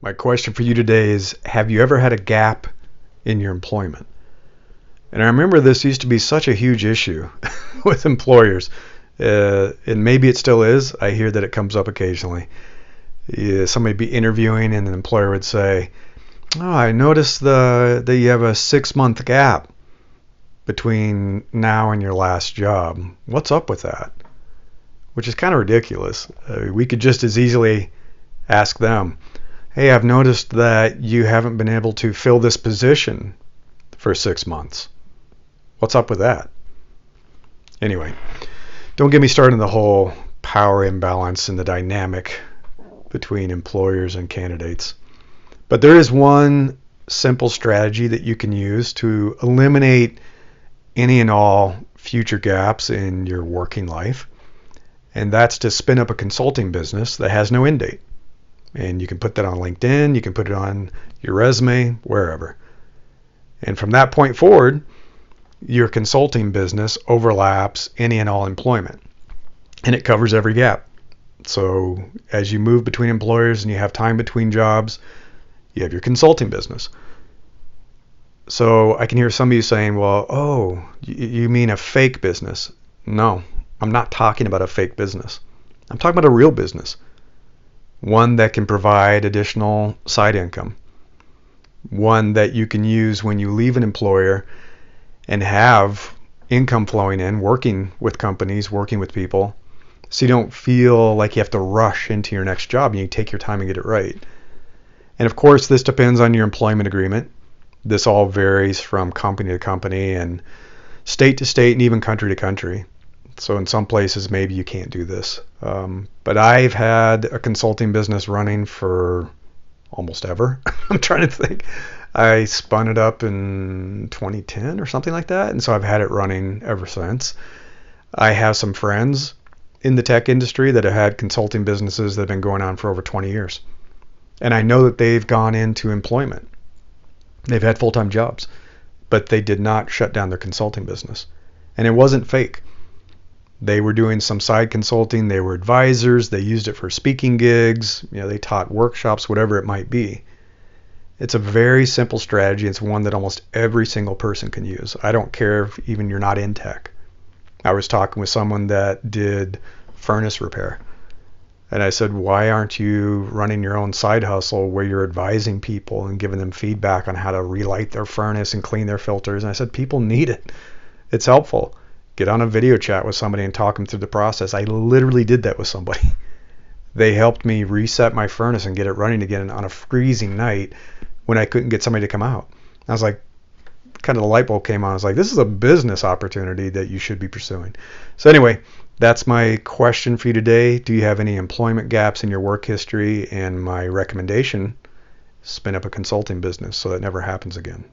My question for you today is, have you ever had a gap in your employment? And I remember this used to be such a huge issue with employers. And maybe it still is. I hear that it comes up occasionally. Yeah, somebody would be interviewing and an employer would say, "Oh, I noticed that you have a 6 month gap between now and your last job. What's up with that?" Which is kind of ridiculous. We could just as easily ask them, "Hey, I've noticed that you haven't been able to fill this position for 6 months. What's up with that?" Anyway, don't get me started on the whole power imbalance and the dynamic between employers and candidates. But there is one simple strategy that you can use to eliminate any and all future gaps in your working life, and that's to spin up a consulting business that has no end date. And you can put that on LinkedIn, you can put it on your resume, wherever. And from that point forward, your consulting business overlaps any and all employment, and it covers every gap. So as you move between employers and you have time between jobs, you have your consulting business. So I can hear some of you saying, "Well, oh, you mean a fake business?" No, I'm not talking about a fake business. I'm talking about a real business. One that can provide additional side income. One that you can use when you leave an employer and have income flowing in, working with companies, working with people, so you don't feel like you have to rush into your next job and you take your time and get it right. And of course, this depends on your employment agreement. This all varies from company to company and state to state and even country to country. So in some places, maybe you can't do this. But I've had a consulting business running for almost ever. I'm trying to think. I spun it up in 2010 or something like that. And so I've had it running ever since. I have some friends in the tech industry that have had consulting businesses that have been going on for over 20 years. And I know that they've gone into employment. They've had full-time jobs, but they did not shut down their consulting business. And it wasn't fake. They were doing some side consulting. They were advisors. They used it for speaking gigs. They taught workshops, whatever it might be. It's a very simple strategy. It's one that almost every single person can use. I don't care if even you're not in tech. I was talking with someone that did furnace repair. And I said, "Why aren't you running your own side hustle where you're advising people and giving them feedback on how to relight their furnace and clean their filters?" And I said, "People need it. It's helpful. Get on a video chat with somebody and talk them through the process." I literally did that with somebody. They helped me reset my furnace and get it running again on a freezing night when I couldn't get somebody to come out. I was like, kind of the light bulb came on. I was like, this is a business opportunity that you should be pursuing. So anyway, that's my question for you today. Do you have any employment gaps in your work history? And my recommendation, spin up a consulting business so that never happens again.